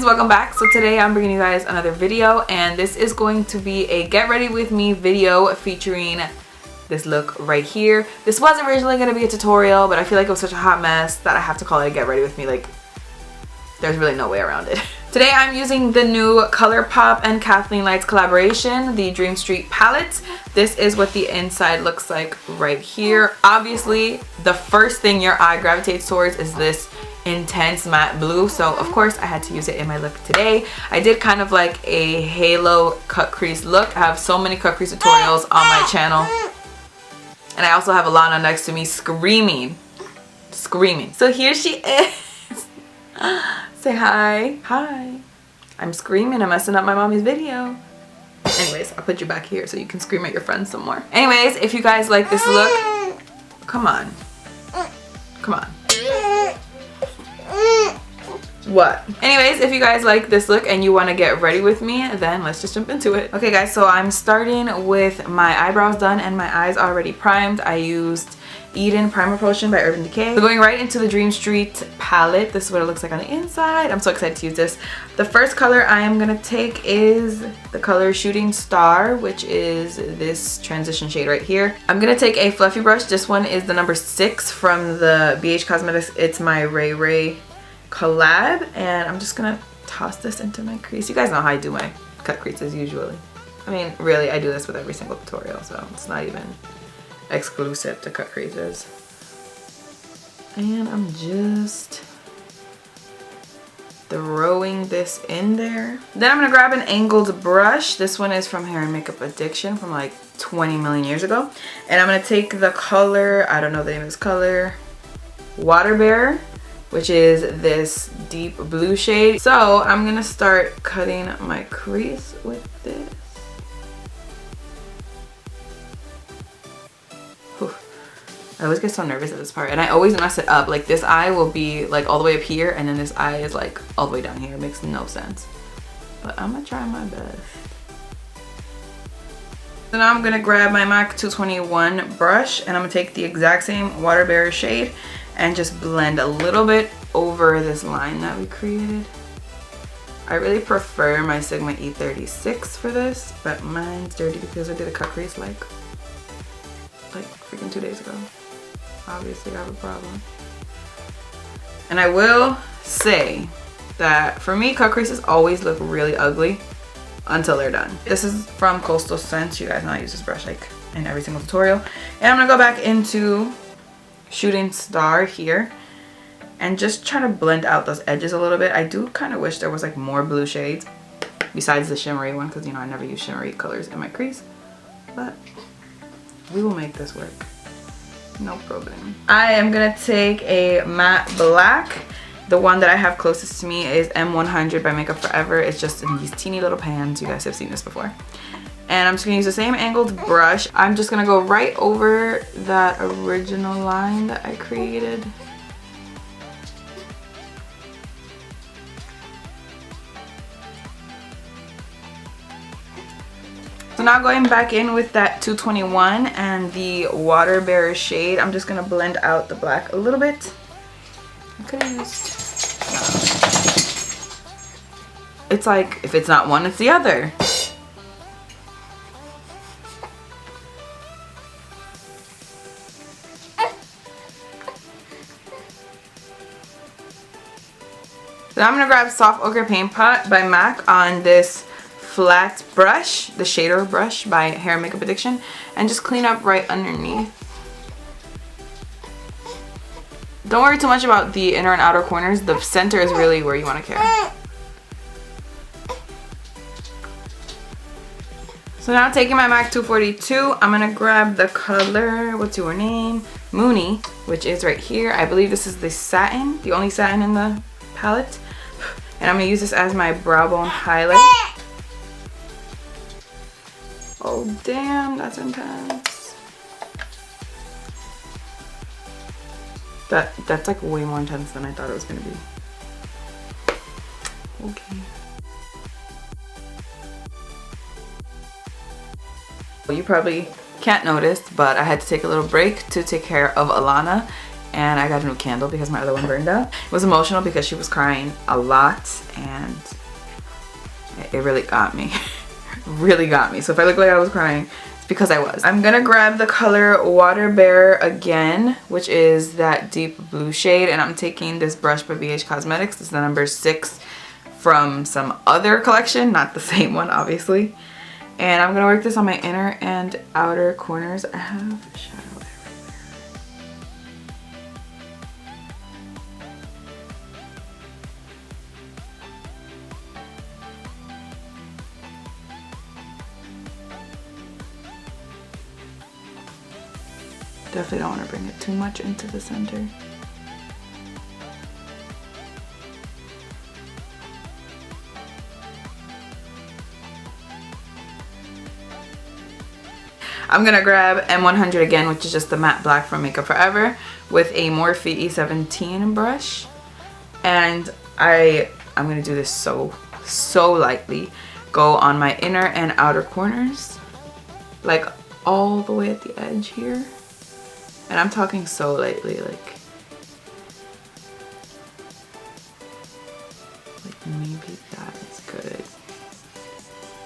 friends, welcome back. So today I'm bringing you guys another video, and this is going to be a get ready with me video featuring this look right here. This was originally going to be a tutorial, but I feel like it was such a hot mess that I have to call it a get ready with me. Like, there's really no way around it. Today I'm using the new ColourPop and Kathleen Lights collaboration, the Dream Street palette. This is what the inside looks like right here. Obviously, the first thing your eye gravitates towards is this intense matte blue, so of course I had to use it in my look today. I did kind of like a halo cut crease look. I have so many cut crease tutorials on my channel, and I also have Alana next to me screaming. So here she is. Say hi. Hi. I'm screaming. I'm messing up my mommy's video. Anyways, I'll put you back here so you can scream at your friends some more. Anyways, if you guys like this look, come on. Come on. What? Anyways, if you guys like this look and you want to get ready with me, then let's just jump into it. Okay guys, so I'm starting with my eyebrows done and my eyes already primed. I used Eden Primer Potion by Urban Decay. So going right into the Dream Street palette. This is what it looks like on the inside. I'm so excited to use this. The first color I am going to take is the color Shooting Star, which is this transition shade right here. I'm going to take a fluffy brush. This one is the number 6 from the BH Cosmetics It's My Ray Ray collab, and I'm just going to toss this into my crease. You guys know how I do my cut creases usually. I mean, really, I do this with every single tutorial, so it's not even exclusive to cut creases. And I'm just throwing this in there. Then I'm gonna grab an angled brush. This one is from Hair and Makeup Addiction from like 20 million years ago. And I'm gonna take the color, I don't know the name of this color, Waterweight, which is this deep blue shade. So I'm gonna start cutting my crease with this. I always get so nervous at this part, and I always mess it up. Like, this eye will be like all the way up here, and then this eye is like all the way down here. It makes no sense, but I'm gonna try my best. So now I'm gonna grab my MAC 221 brush, and I'm gonna take the exact same Waterweight shade and just blend a little bit over this line that we created. I really prefer my Sigma E36 for this, but mine's dirty because I did a cut crease like freaking 2 days ago. Obviously I have a problem. And I will say that for me, cut creases always look really ugly until they're done. This is from Coastal Scents. You guys know I use this brush like in every single tutorial. And I'm gonna go back into Shooting Star here and just try to blend out those edges a little bit. I do kind of wish there was like more blue shades besides the shimmery one, because you know I never use shimmery colors in my crease, but we will make this work. No problem. I am gonna take a matte black. The one that I have closest to me is M100 by Makeup Forever. It's just in these teeny little pans. You guys have seen this before. And I'm just gonna use the same angled brush. I'm just gonna go right over that original line that I created. So now going back in with that 221 and the Waterweight shade, I'm just gonna blend out the black a little bit. I could have used, it's like, if it's not one, it's the other. So now I'm gonna grab Soft Ochre Paint Pot by MAC on this flat brush, the shader brush by Hair and Makeup Addiction, and just clean up right underneath. Don't worry too much about the inner and outer corners. The center is really where you want to care. So now taking my MAC 242, I'm gonna grab the color, what's your name? Mooney, which is right here. I believe this is the satin, the only satin in the palette. And I'm gonna use this as my brow bone highlight. Oh damn, that's intense. That's like way more intense than I thought it was gonna be. Okay. Well, you probably can't notice, but I had to take a little break to take care of Alana. and I got a new candle because my other one burned out. It was emotional because she was crying a lot and it really got me. Really got me. So if I look like I was crying, it's because I was. I'm gonna grab the color Water Bear again, which is that deep blue shade, and I'm taking this brush by BH Cosmetics. This is the number 6 from some other collection, not the same one obviously. And I'm gonna work this on my inner and outer corners. I have shadow everywhere. Definitely don't want to bring it too much into the center. I'm gonna grab M100 again, which is just the matte black from Makeup Forever, with a Morphe E17 brush. And I'm gonna do this so lightly. Go on my inner and outer corners, like all the way at the edge here. And I'm talking so lightly, like maybe that is good.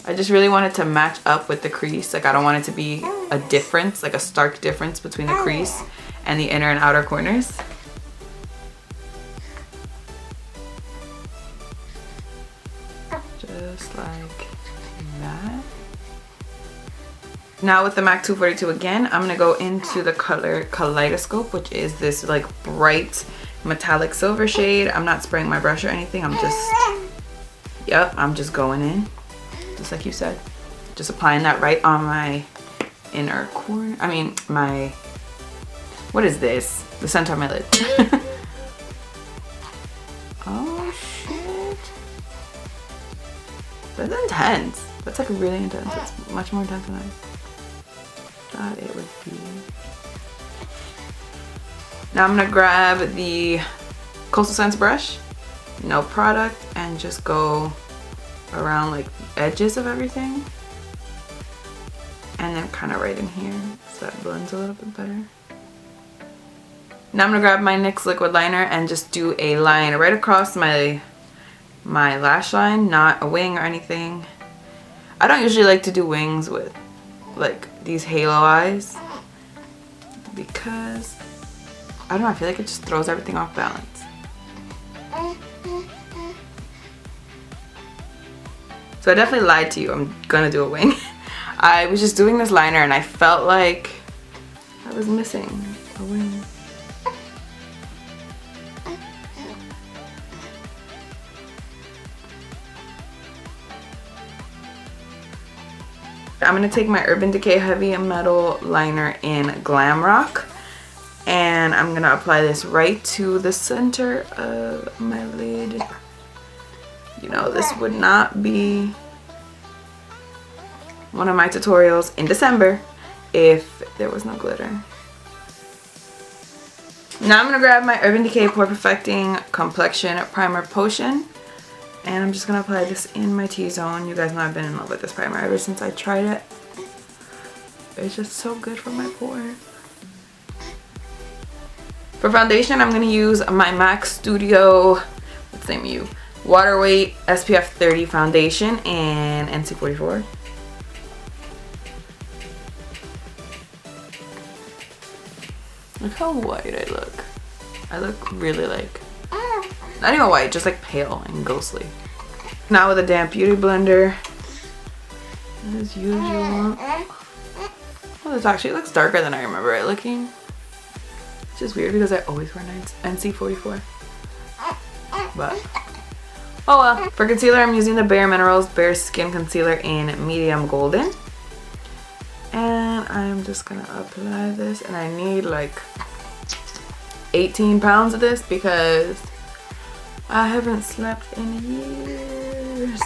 I just really want it to match up with the crease. Like I don't want it to be a difference, like a stark difference between the crease and the inner and outer corners. Just like that. Now with the MAC 242 again, I'm gonna go into the color Kaleidoscope, which is this like bright metallic silver shade. I'm not spraying my brush or anything. I'm just going in, just like you said. Just applying that right on my inner corner. I mean, what is this? The center of my lid. Oh shit. That's intense. That's like really intense. It's much more intense than I thought it would be. Now I'm gonna grab the Coastal Scents brush, no product, and just go around like the edges of everything. And then kind of right in here, so that blends a little bit better. Now I'm gonna grab my NYX liquid liner and just do a line right across my lash line, not a wing or anything. I don't usually like to do wings with like these halo eyes because I don't know, I feel like it just throws everything off balance. So I definitely lied to you. I'm gonna do a wing. I was just doing this liner and I felt like I was missing a wing. I'm going to take my Urban Decay Heavy Metal Liner in Glamrock, and I'm going to apply this right to the center of my lid. You know, this would not be one of my tutorials in December if there was no glitter. Now I'm going to grab my Urban Decay Pore Perfecting Complexion Primer Potion. And I'm just going to apply this in my T-zone. You guys know I've been in love with this primer ever since I tried it. It's just so good for my pores. For foundation, I'm going to use my MAC Studio, what's the name of you? Waterweight SPF 30 foundation in NC44. Look how white I look. I look really like, not even white, just like pale and ghostly. Now with a damp beauty blender, as usual. Oh, this actually looks darker than I remember it looking. It's just weird because I always wear NC44. But, oh well. For concealer, I'm using the Bare Minerals Bare Skin Concealer in Medium Golden. And I'm just gonna apply this, and I need like 18 pounds of this because I haven't slept in years.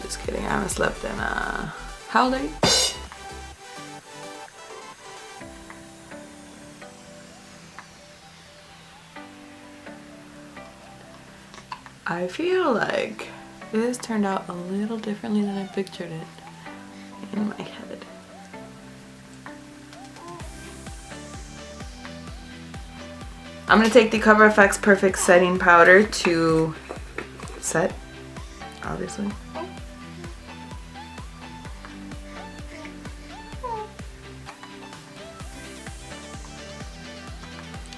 Just kidding, I haven't slept in how late? I feel like this turned out a little differently than I pictured it in my head. I'm going to take the Cover FX Perfect Setting Powder to set, obviously.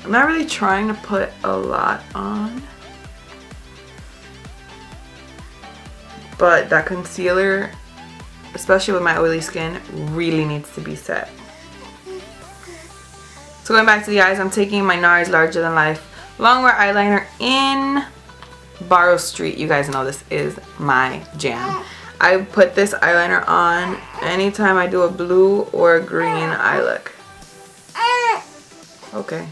I'm not really trying to put a lot on, but that concealer, especially with my oily skin, really needs to be set. So going back to the eyes, I'm taking my Nars Larger Than Life Longwear eyeliner in Barrow Street. You guys know this is my jam. I put this eyeliner on anytime I do a blue or a green eye look. Okay.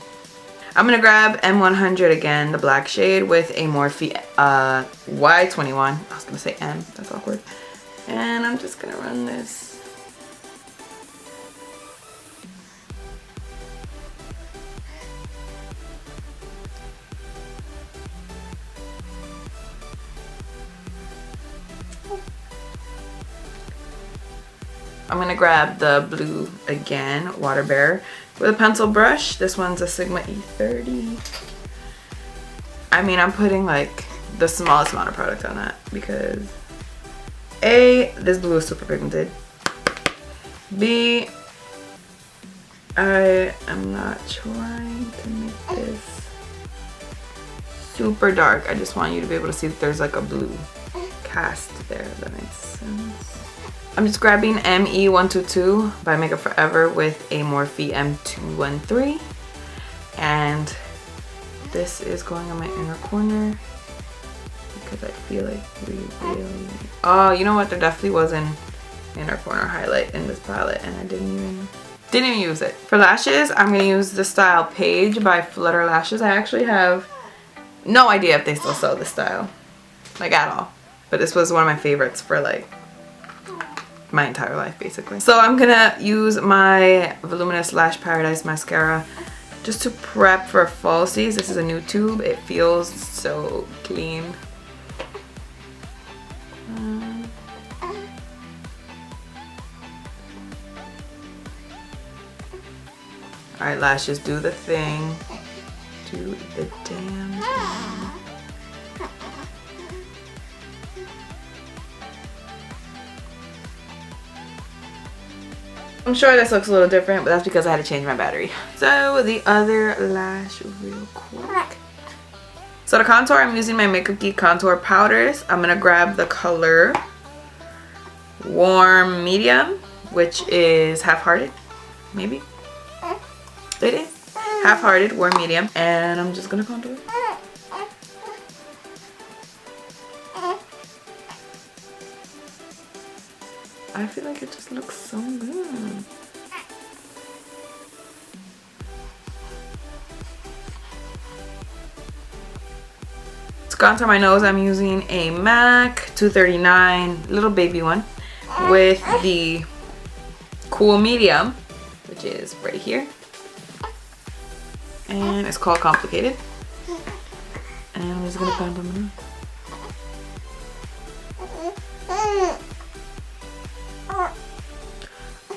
I'm going to grab M100 again, the black shade, with a Morphe Y21. I was going to say M. That's awkward. And I'm just going to run this. I'm going to grab the blue again, Water Bear, with a pencil brush. This one's a Sigma E30. I mean, I'm putting like the smallest amount of product on that because A, this blue is super pigmented. B, I am not trying to make this super dark. I just want you to be able to see that there's like a blue cast there, if that makes sense. I'm just grabbing ME122 by Makeup Forever with a Morphe M213, and this is going on my inner corner because I feel like we really, oh, you know what, there definitely was an inner corner highlight in this palette and I didn't even use it. For lashes, I'm going to use the style Paige by Flutter Lashes. I actually have no idea if they still sell this style, like at all, but this was one of my favorites for like my entire life basically. So I'm gonna use my Voluminous Lash Paradise mascara just to prep for falsies. This is a new tube. It feels so clean. Alright, lashes, do the thing. Do the damn thing. I'm sure this looks a little different, but that's because I had to change my battery. So the other lash real quick. So to contour, I'm using my Makeup Geek contour powders. I'm going to grab the color Warm Medium, which is Half-Hearted, maybe? It is. Half-Hearted, Warm Medium. And I'm just going to contour. I feel like it just looks so good. To contour my nose, I'm using a MAC 239, little baby one, with the Cool Medium, which is right here. And it's called Complicated. And I'm just gonna contour my nose.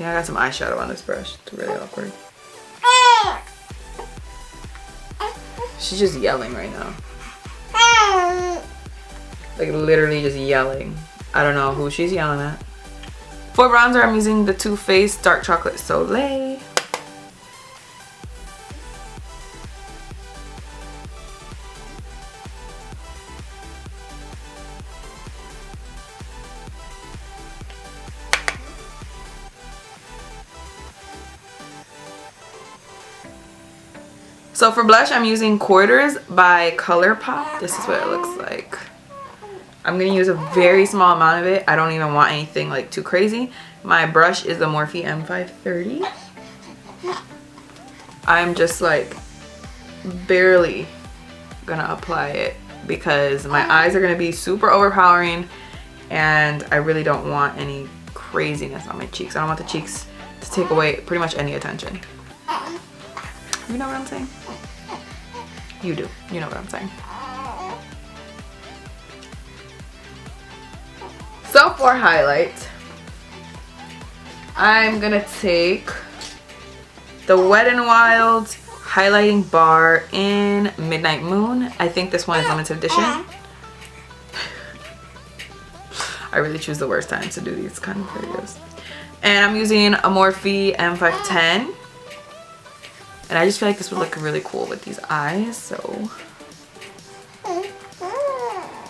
Yeah, I got some eyeshadow on this brush. It's really awkward. She's just yelling right now. Like literally just yelling. I don't know who she's yelling at. For bronzer, I'm using the Too Faced Dark Chocolate Soleil. So for blush, I'm using Quarters by ColourPop. This is what it looks like. I'm going to use a very small amount of it. I don't even want anything like too crazy. My brush is the Morphe M530. I'm just like barely going to apply it because my eyes are going to be super overpowering and I really don't want any craziness on my cheeks. I don't want the cheeks to take away pretty much any attention. You know what I'm saying? You do. You know what I'm saying. So for highlight, I'm gonna take the Wet n Wild highlighting bar in Midnight Moon. I think this one is limited edition. I really choose the worst times to do these kind of videos. And I'm using a Morphe M510. And I just feel like this would look really cool with these eyes, so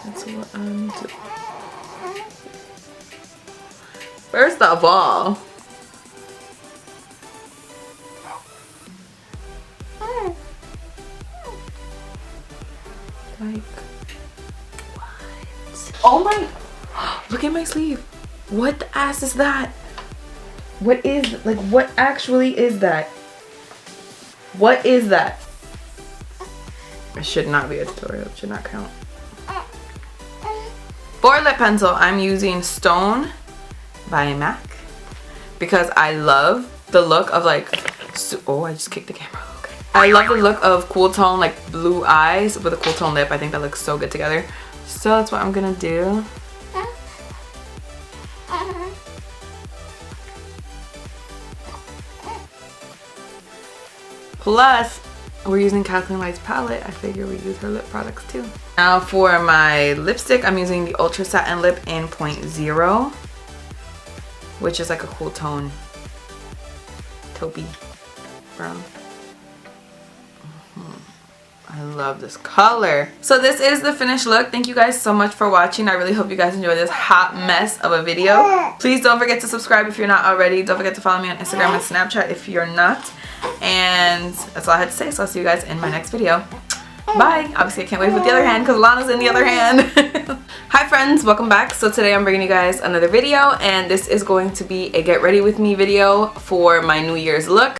that's what I'm doing. First of all, like, what? Oh my, look at my sleeve. What the ass is that? What is, like, what actually is that? What is that? It should not be a tutorial, it should not count. For lip pencil, I'm using Stone by MAC because I love the look of like, oh, I just kicked the camera. Okay. I love the look of cool tone, like blue eyes with a cool tone lip. I think that looks so good together. So that's what I'm gonna do. Plus, we're using Kathleen Light's palette. I figure we use her lip products too. Now for my lipstick, I'm using the Ultra Satin Lip in 0.0, which is like a cool tone, taupey brown. I love this color. So this is the finished look. Thank you guys so much for watching. I really hope you guys enjoyed this hot mess of a video. Please don't forget to subscribe if you're not already. Don't forget to follow me on Instagram and Snapchat if you're not. And that's all I had to say. So I'll see you guys in my next video. Bye. Obviously I can't wave with the other hand because Lana's in the other hand. Hi friends, welcome back. So today I'm bringing you guys another video, and this is going to be a get ready with me video for my New Year's look.